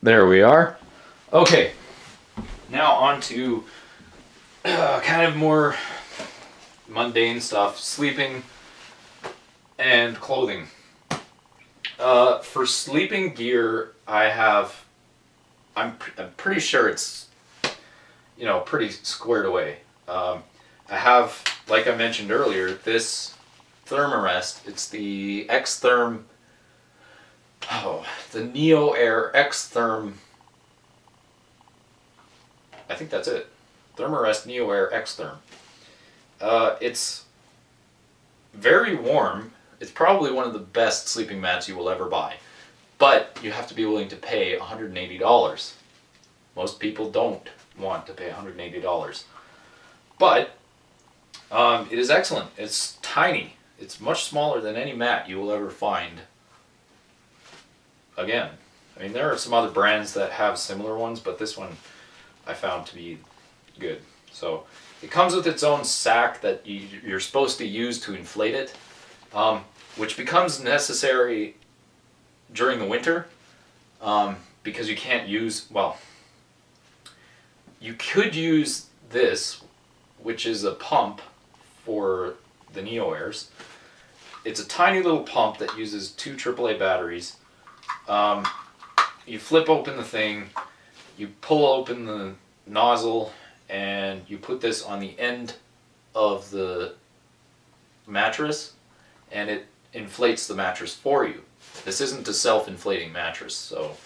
There we are. Okay, now on to kind of more mundane stuff, sleeping and clothing. For sleeping gear, I'm pretty sure it's, pretty squared away. I have, like I mentioned earlier, this therm-a-rest. It's the the Neo Air X Therm. I think that's it. therm-a-rest Neo Air X Therm. It's very warm. It's probably one of the best sleeping mats you will ever buy. But you have to be willing to pay $180. Most people don't want to pay $180. But it is excellent. It's tiny. It's much smaller than any mat you will ever find. Again, I mean, there are some other brands that have similar ones, but this one I found to be good. So it comes with its own sack that you're supposed to use to inflate it, which becomes necessary during the winter because you can't use, well, you could use this, which is a pump for the Neo Airs. It's a tiny little pump that uses 2 AAA batteries. You flip open the thing, you pull open the nozzle, and you put this on the end of the mattress, and it inflates the mattress for you. This isn't a self-inflating mattress, so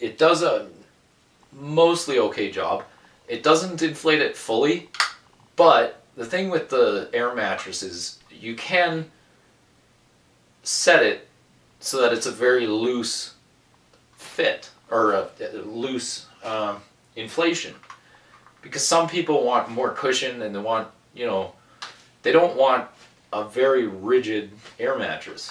it does a mostly okay job. It doesn't inflate it fully, but the thing with the air mattress is you can set it so that it's a very loose fit, or a loose inflation. Because some people want more cushion and they want, they don't want a very rigid air mattress.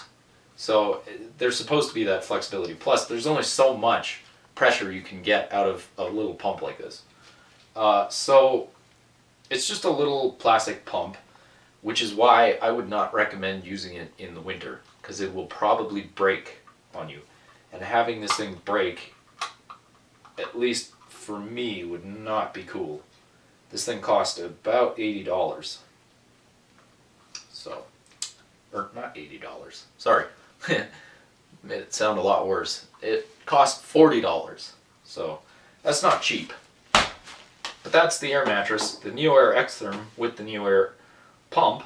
So there's supposed to be that flexibility. Plus, there's only so much pressure you can get out of a little pump like this. So it's just a little plastic pump, which is why I would not recommend using it in the winter, because it will probably break on you. And having this thing break, at least for me, would not be cool. This thing cost about $80. So, or not $80, sorry. Made it sound a lot worse. It cost $40. So, that's not cheap. But that's the air mattress, the Neo Air X Therm with the Neo Air pump.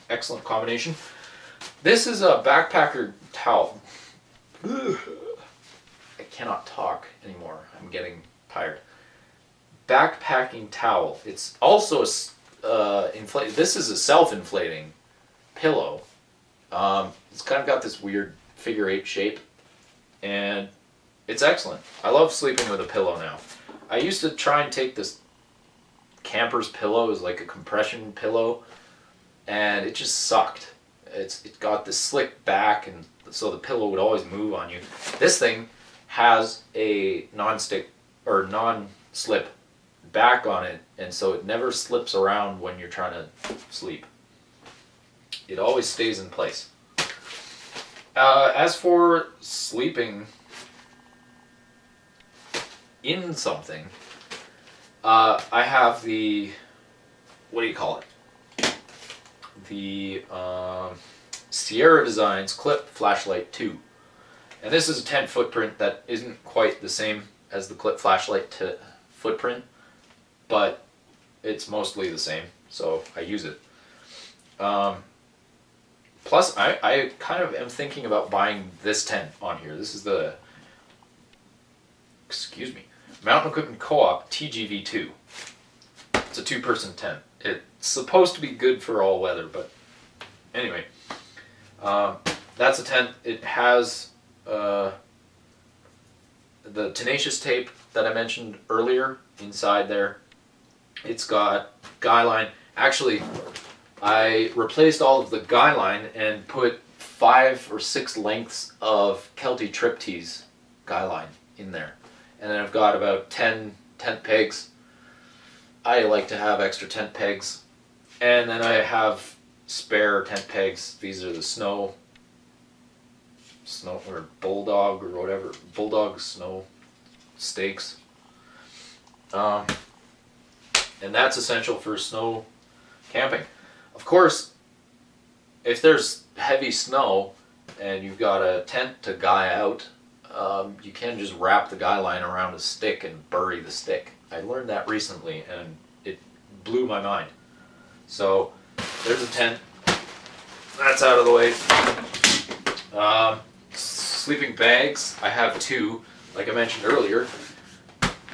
Excellent combination. This is a backpacker towel. I cannot talk anymore. I'm getting tired. Backpacking towel. It's also inflated. This is a self-inflating pillow. It's kind of got this weird figure 8 shape, and it's excellent. I love sleeping with a pillow now. I used to try and take this camper's pillow as like a compression pillow, and it just sucked. It got this slick back, and so the pillow would always move on you. This thing has a non-stick or non-slip back on it, and so it never slips around when you're trying to sleep. It always stays in place. As for sleeping in something, I have the, what do you call it? The Sierra Designs Clip Flashlight 2. And this is a tent footprint that isn't quite the same as the Clip Flashlight footprint, but it's mostly the same, so I use it. Plus, I kind of am thinking about buying this tent on here. This is the, excuse me, Mountain Equipment Co-op TGV2. It's a 2-person tent. It's supposed to be good for all weather, but anyway. That's a tent. It has the tenacious tape that I mentioned earlier inside there. It's got guy line. Actually, I replaced all of the guy line and put 5 or 6 lengths of Kelty Trip Tees guy line in there. And then I've got about 10 tent pegs. I like to have extra tent pegs. And then I have spare tent pegs. These are the snow snow or bulldog or whatever, bulldog snow steaks. And that's essential for snow camping. Of course, if there's heavy snow and you've got a tent to guy out, you can just wrap the guy line around a stick and bury the stick. I learned that recently and it blew my mind. So there's a tent. That's out of the way. Sleeping bags, I have two. Like I mentioned earlier,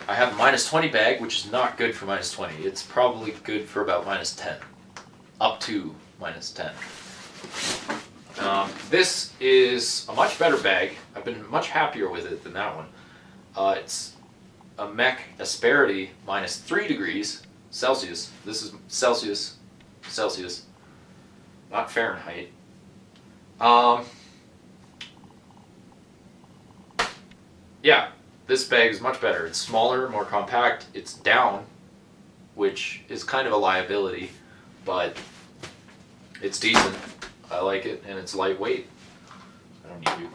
I have a -20 bag, which is not good for -20. It's probably good for about -10. Up to -10. This is a much better bag. I've been much happier with it than that one. It's a Mech Asperity -3 degrees Celsius. This is Celsius, not Fahrenheit. Yeah, this bag is much better. It's smaller, more compact. It's down, which is kind of a liability, but it's decent. I like it, and it's lightweight. I don't need you.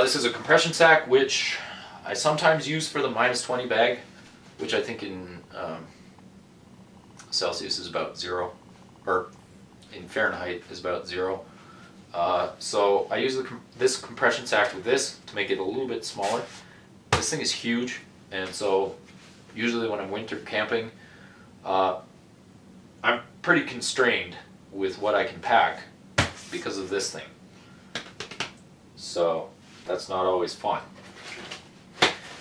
This is a compression sack, which I sometimes use for the -20 bag, which I think in Celsius is about 0, or in Fahrenheit is about 0. So I use this compression sack with this to make it a little bit smaller. This thing is huge, and so usually when I'm winter camping, I'm pretty constrained with what I can pack because of this thing. So that's not always fun.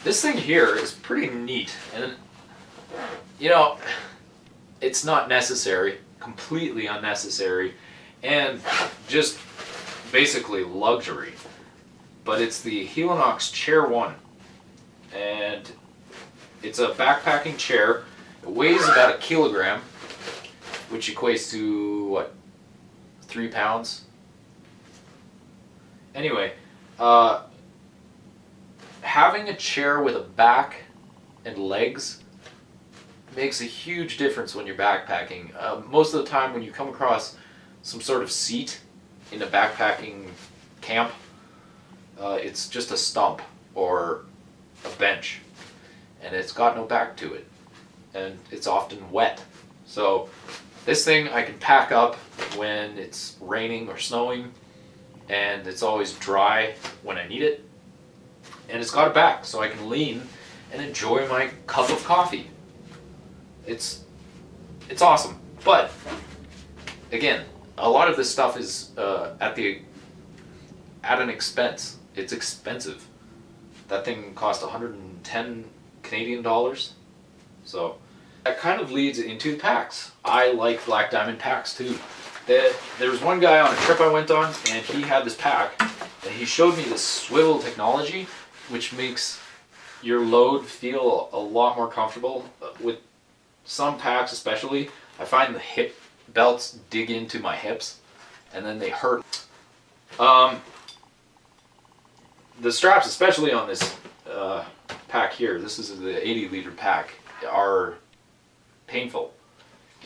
This thing here is pretty neat, and you know, it's not necessary, completely unnecessary, and just basically luxury. But it's the Helinox Chair 1, and it's a backpacking chair. It weighs about 1 kilogram, which equates to what, 3 pounds? Anyway, having a chair with a back and legs makes a huge difference when you're backpacking. Most of the time when you come across some sort of seat in a backpacking camp, it's just a stump or a bench, and it's got no back to it, and it's often wet. So this thing I can pack up when it's raining or snowing, and it's always dry when I need it, and it's got a back so I can lean and enjoy my cup of coffee. It's awesome. But again, a lot of this stuff is at an expense. It's expensive. That thing cost 110 Canadian dollars. So that kind of leads into the packs. I like Black Diamond packs too. There was one guy on a trip I went on, and he had this pack, and he showed me this swivel technology, which makes your load feel a lot more comfortable. With some packs especially, I find the hip belts dig into my hips, and then they hurt. The straps, especially on this pack here, this is the 80-liter pack, are painful.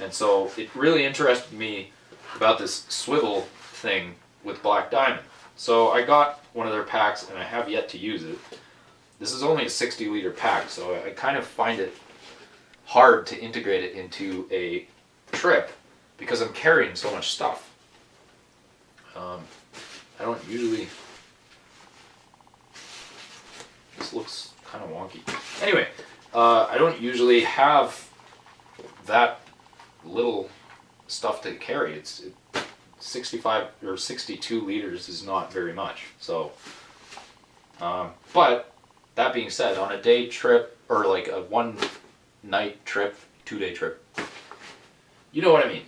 And so it really interested me about this swivel thing with Black Diamond. So I got one of their packs, and I have yet to use it. This is only a 60-liter pack, so I kind of find it hard to integrate it into a trip because I'm carrying so much stuff. I don't usually... This looks kind of wonky. Anyway, I don't usually have that little stuff to carry. It's 65 or 62 liters is not very much. So, but that being said, on a day trip or like a one-night trip, 2-day trip, you know what I mean.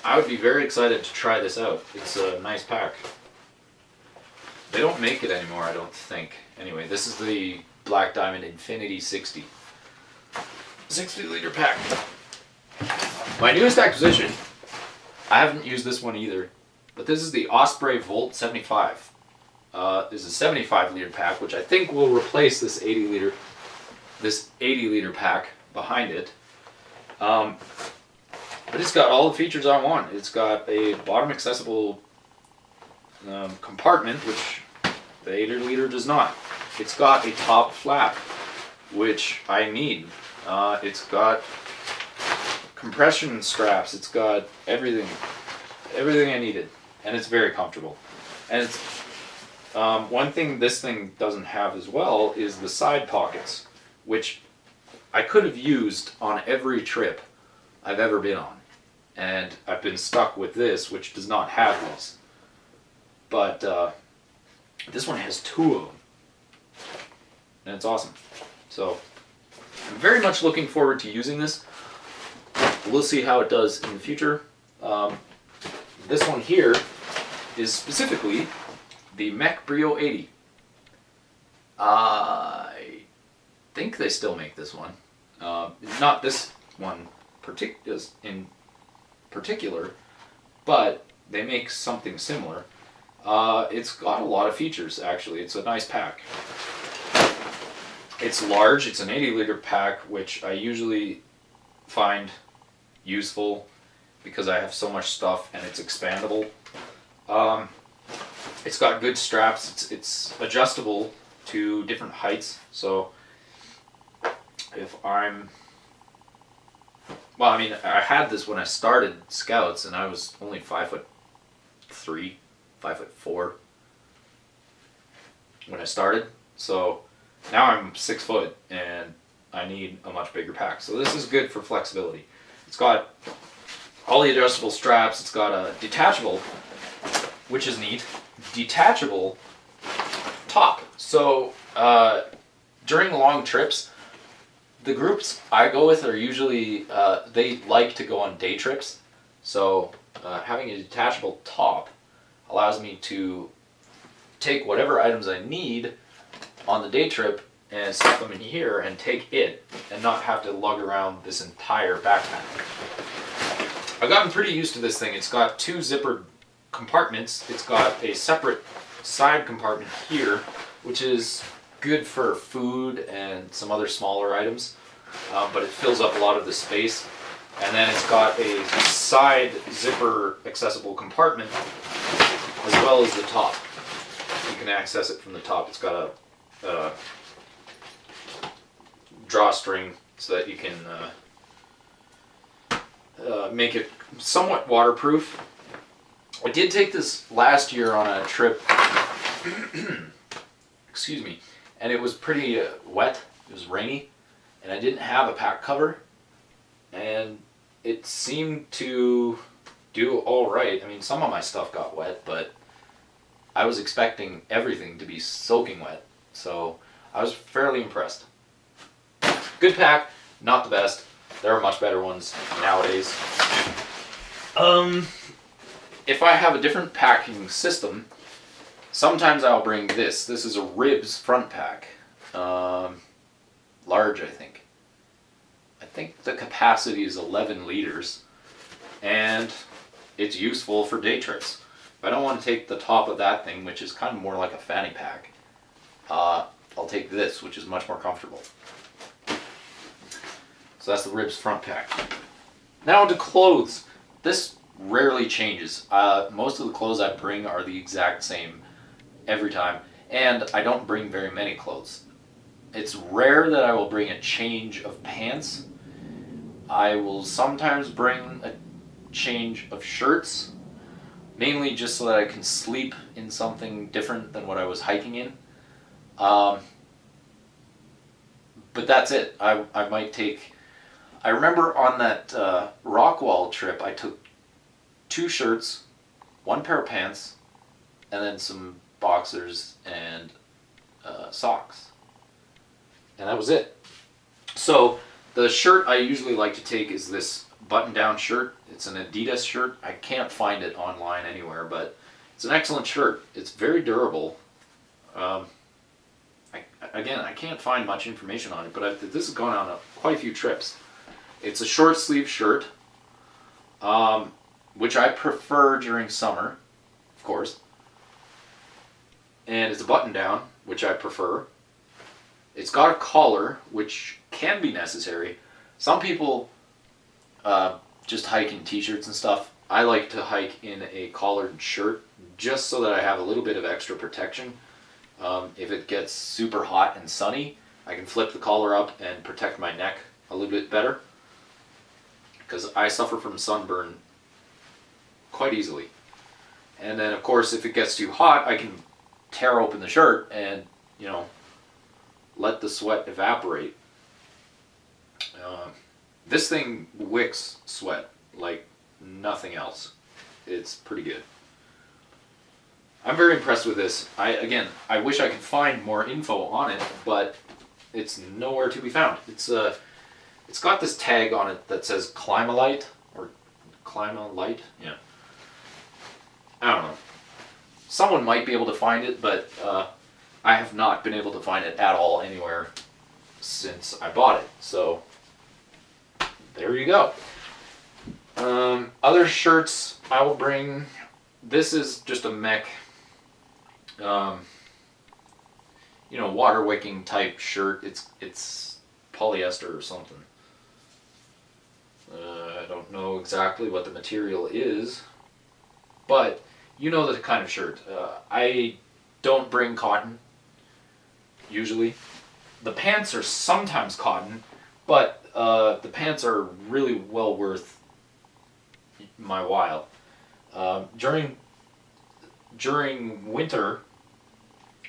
I would be very excited to try this out. It's a nice pack. They don't make it anymore, I don't think. Anyway, this is the Black Diamond Infinity 60. 60-liter pack. My newest acquisition, I haven't used this one either, but this is the Osprey Volt 75. This is a 75-liter pack, which I think will replace this 80-liter pack behind it. But it's got all the features I want. It's got a bottom accessible compartment, which the 8 liter does not. It's got a top flap, which I need. It's got compression straps. It's got everything I needed, and it's very comfortable. And it's one thing this thing doesn't have as well is the side pockets, which I could have used on every trip I've ever been on, and I've been stuck with this, which does not have these. But this one has 2 of them, and it's awesome. So I'm very much looking forward to using this. We'll see how it does in the future. This one here is specifically the Mech Brio 80. I think they still make this one. Not this one in particular, but they make something similar. It's got a lot of features, actually. It's a nice pack. It's large. It's an 80 liter pack, which I usually find useful because I have so much stuff and it's expandable. It's got good straps. It's adjustable to different heights. So if I'm... Well, I mean, I had this when I started Scouts and I was only 5'3", 5'4" when I started. So now I'm 6 foot and I need a much bigger pack. So this is good for flexibility. It's got all the adjustable straps. It's got a detachable, which is neat, detachable top. So during long trips, the groups I go with are usually, they like to go on day trips. So having a detachable top allows me to take whatever items I need on the day trip and stuff them in here and take it and not have to lug around this entire backpack. I've gotten pretty used to this thing. It's got 2 zippered compartments. It's got a separate side compartment here, which is good for food and some other smaller items, but it fills up a lot of the space. And then it's got a side zipper accessible compartment as well as the top. You can access it from the top. It's got a drawstring so that you can make it somewhat waterproof. I did take this last year on a trip, excuse me, and it was pretty wet. It was rainy, and I didn't have a pack cover, and it seemed to do all right. I mean, some of my stuff got wet, but I was expecting everything to be soaking wet, so I was fairly impressed. Good pack, not the best. There are much better ones nowadays. If I have a different packing system, sometimes I'll bring this. This is a Ribs front pack. Large, I think. I think the capacity is 11 liters, and it's useful for day trips. If I don't want to take the top of that thing, which is kind of more like a fanny pack, I'll take this, which is much more comfortable. So that's the Ribs front pack. Now into clothes. This rarely changes. Most of the clothes I bring are the exact same every time, and I don't bring very many clothes. It's rare that I will bring a change of pants. I will sometimes bring a change of shirts, mainly just so that I can sleep in something different than what I was hiking in. But that's it. I might take... I remember on that Rockwall trip, I took 2 shirts, 1 pair of pants, and then some boxers and socks. And that was it. So the shirt I usually like to take is this button-down shirt. It's an Adidas shirt. I can't find it online anywhere, but it's an excellent shirt. It's very durable. Again, I can't find much information on it, but this has gone on quite a few trips. It's a short sleeve shirt, which I prefer during summer, of course. And it's a button down, which I prefer. It's got a collar, which can be necessary. Some people just hike in t-shirts and stuff. I like to hike in a collared shirt just so that I have a little bit of extra protection. If it gets super hot and sunny, I can flip the collar up and protect my neck a little bit better, because I suffer from sunburn quite easily. And then of course if it gets too hot, I can tear open the shirt and, you know, let the sweat evaporate. This thing wicks sweat like nothing else. It's pretty good. I'm very impressed with this. I wish I could find more info on it, but it's nowhere to be found. It's got this tag on it that says Climalite, or Climalite, yeah. I don't know. Someone might be able to find it, but I have not been able to find it at all anywhere since I bought it. So there you go. Other shirts I will bring. This is just a mech, you know, water wicking type shirt. It's polyester or something. I don't know exactly what the material is, but you know the kind of shirt. I don't bring cotton, usually. The pants are sometimes cotton, but the pants are really well worth my while. During winter,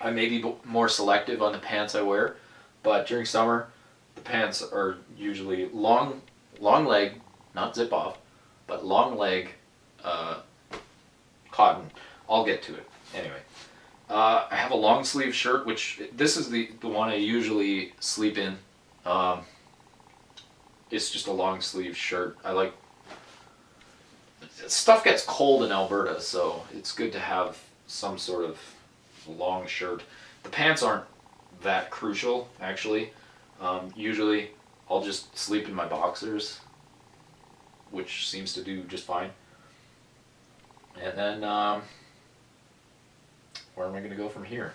I may be more selective on the pants I wear, but during summer, the pants are usually long leg, not zip off, but long leg cotton. I'll get to it anyway. I have a long sleeve shirt, which this is the one I usually sleep in. It's just a long sleeve shirt. I like, stuff gets cold in Alberta, so it's good to have some sort of long shirt. The pants aren't that crucial, actually. Usually I'll just sleep in my boxers, which seems to do just fine. And then where am I going to go from here?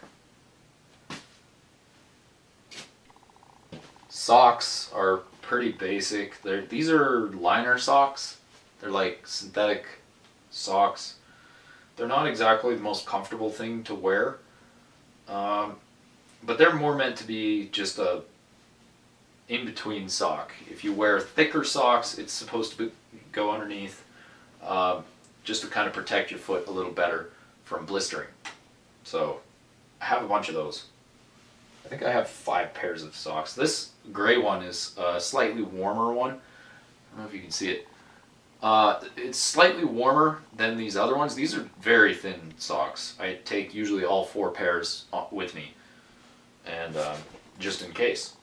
Socks are pretty basic. These are liner socks. They're like synthetic socks. They're not exactly the most comfortable thing to wear, but they're more meant to be just a in-between sock. If you wear thicker socks, it's supposed to go underneath, just to kind of protect your foot a little better from blistering. So I have a bunch of those. I think I have 5 pairs of socks. This gray one is a slightly warmer one. I don't know if you can see it. It's slightly warmer than these other ones. These are very thin socks. I take usually all 4 pairs with me, and just in case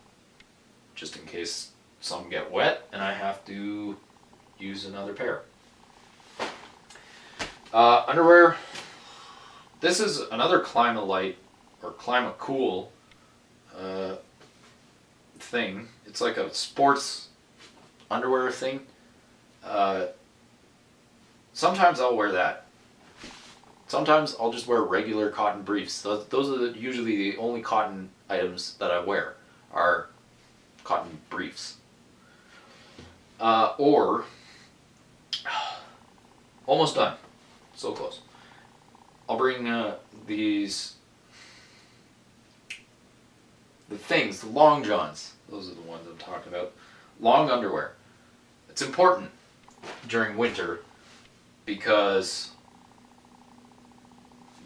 some get wet and I have to use another pair. Underwear. This is another Climalite or Climacool thing. It's like a sports underwear thing. Sometimes I'll wear that. Sometimes I'll just wear regular cotton briefs. Those are usually the only cotton items that I wear, are cotton briefs. Or, almost done. So close. I'll bring the long johns. Those are the ones I'm talking about. Long underwear. It's important during winter because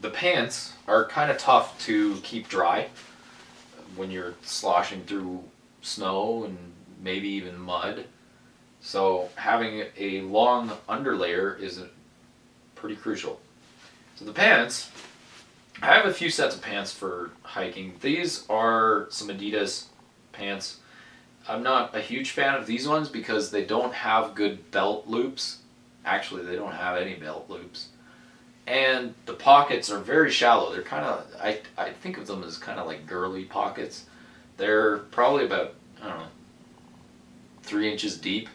the pants are kind of tough to keep dry when you're sloshing through snow and maybe even mud. So having a long underlayer is pretty crucial. So the pants, I have a few sets of pants for hiking. These are some Adidas pants. I'm not a huge fan of these ones because they don't have good belt loops. Actually, they don't have any belt loops. And the pockets are very shallow. They're kind of, I think of them as kind of like girly pockets. They're probably about, I don't know, 3 inches deep.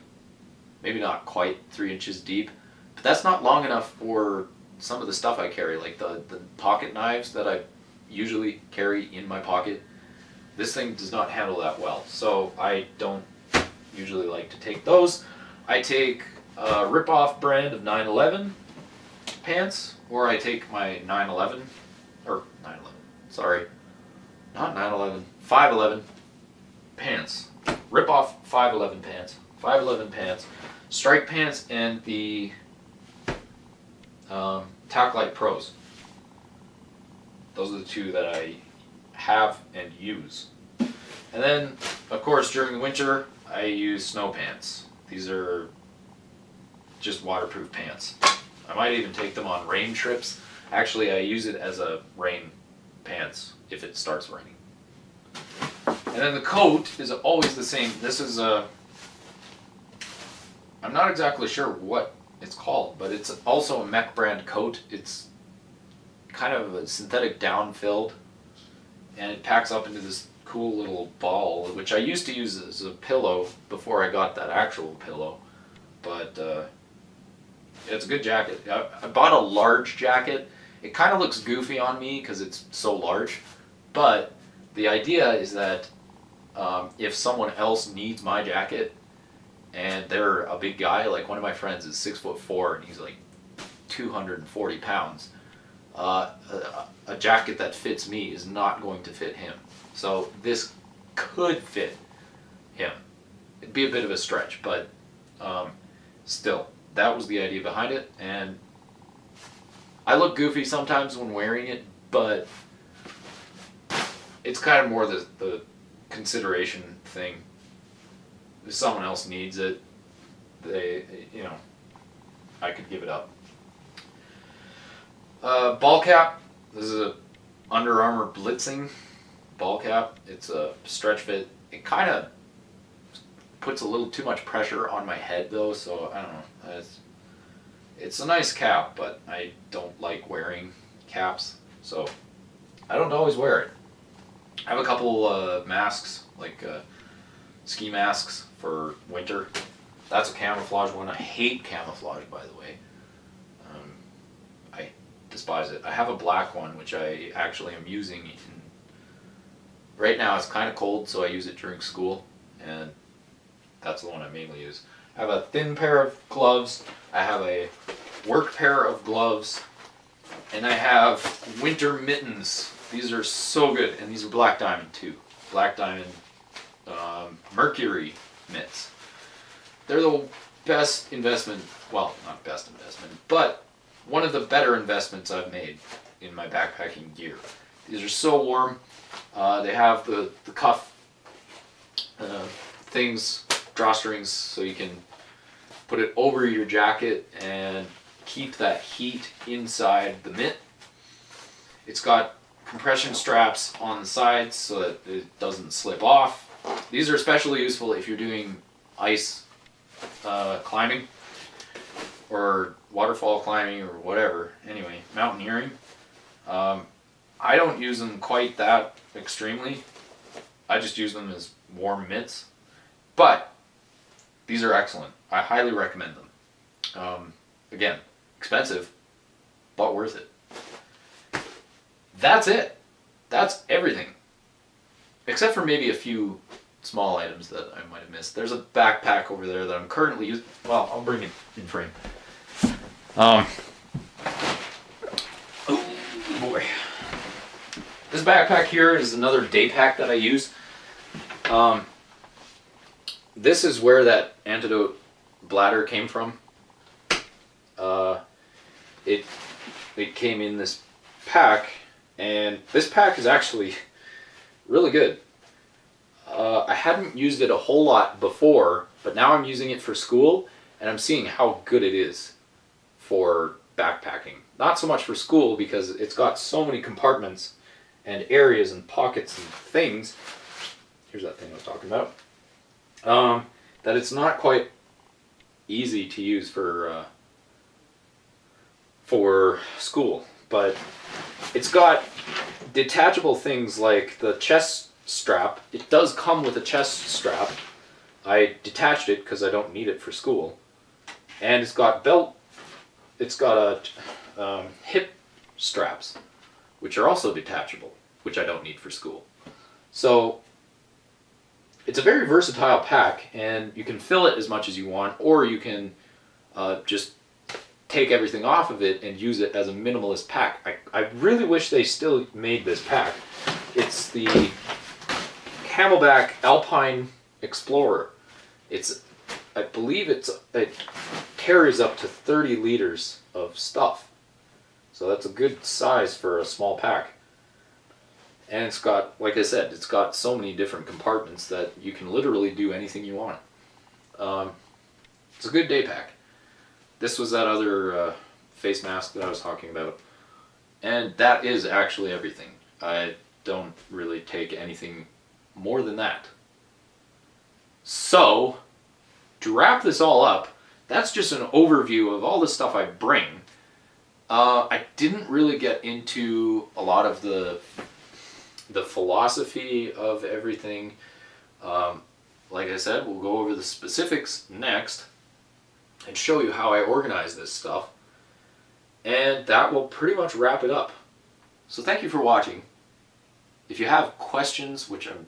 Maybe not quite 3 inches deep. But that's not long enough for some of the stuff I carry, like the pocket knives that I usually carry in my pocket. This thing does not handle that well, so I don't usually like to take those. I take rip-off brand of 911 pants, or I take my 911, or 911, sorry, not 911, 511 pants. Rip-off 511 pants. 511 pants. Strike pants and the Tac-Lite Pros. Those are the two that I have and use. And then, of course, during the winter, I use snow pants. These are just waterproof pants. I might even take them on rain trips. Actually, I use it as a rain pants if it starts raining. And then the coat is always the same. This is a, I'm not exactly sure what it's called, but it's also a Mech brand coat. It's kind of a synthetic down-filled, and it packs up into this cool little ball, which I used to use as a pillow before I got that actual pillow. But it's a good jacket. I bought a large jacket. It kind of looks goofy on me because it's so large, but the idea is that if someone else needs my jacket and they're a big guy, like one of my friends is 6'4" and he's like 240 pounds, a jacket that fits me is not going to fit him. So this could fit him. It'd be a bit of a stretch, but still, that was the idea behind it. And I look goofy sometimes when wearing it, but it's kind of more the consideration thing. If someone else needs it, I could give it up. Ball cap. This is a Under Armour Blitzing ball cap. It's a stretch fit. It kind of puts a little too much pressure on my head though, so I don't know. It's a nice cap, but I don't like wearing caps, so I don't always wear it. I have a couple masks, like ski masks for winter. That's a camouflage one. I hate camouflage, by the way. I despise it. I have a black one, which I actually am using. Right now it's kind of cold, so I use it during school, and that's the one I mainly use. I have a thin pair of gloves. I have a work pair of gloves, and I have winter mittens. These are so good, and these are Black Diamond too. Black Diamond Mercury mitts. They're the best investment, well, not best investment, but one of the better investments I've made in my backpacking gear. These are so warm. They have the cuff things, drawstrings, so you can put it over your jacket and keep that heat inside the mitt. It's got compression straps on the sides so that it doesn't slip off. These are especially useful if you're doing ice climbing or waterfall climbing or whatever. Anyway, mountaineering. I don't use them quite that extremely. I just use them as warm mitts. But these are excellent. I highly recommend them. Again, expensive, but worth it. That's it. That's everything. Except for maybe a few small items that I might have missed. There's a backpack over there that I'm currently using. Well, I'll bring it in frame. Oh boy. This backpack here is another day pack that I use. This is where that antidote bladder came from. It came in this pack, and this pack is actually really good. I hadn't used it a whole lot before, but now I'm using it for school, and I'm seeing how good it is for backpacking. Not so much for school, because it's got so many compartments and areas and pockets and things. Here's that thing I was talking about. That it's not quite easy to use for school, but it's got detachable things like the chest strap. It does come with a chest strap. I detached it because I don't need it for school, and it's got belt. It's got a hip straps, which are also detachable, which I don't need for school. So it's a very versatile pack, and you can fill it as much as you want, or you can just take everything off of it and use it as a minimalist pack. I really wish they still made this pack. It's the Camelback Alpine Explorer. I believe it carries up to 30 liters of stuff. So that's a good size for a small pack. And it's got, like I said, it's got so many different compartments that you can literally do anything you want. It's a good day pack. This was that other face mask that I was talking about. And that is actually everything. I don't really take anything more than that. So, to wrap this all up, that's just an overview of all the stuff I bring. I didn't really get into a lot of the philosophy of everything. Like I said, we'll go over the specifics next and show you how I organize this stuff. And that will pretty much wrap it up. So thank you for watching. If you have questions, which I'm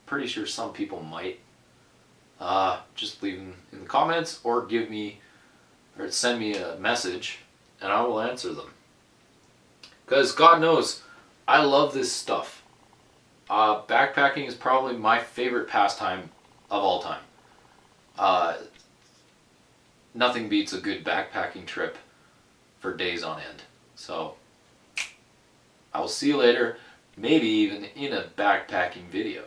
pretty sure some people might, just leave them in the comments or send me a message and I will answer them. Because God knows, I love this stuff. Backpacking is probably my favorite pastime of all time. Nothing beats a good backpacking trip for days on end. So, I will see you later, maybe even in a backpacking video.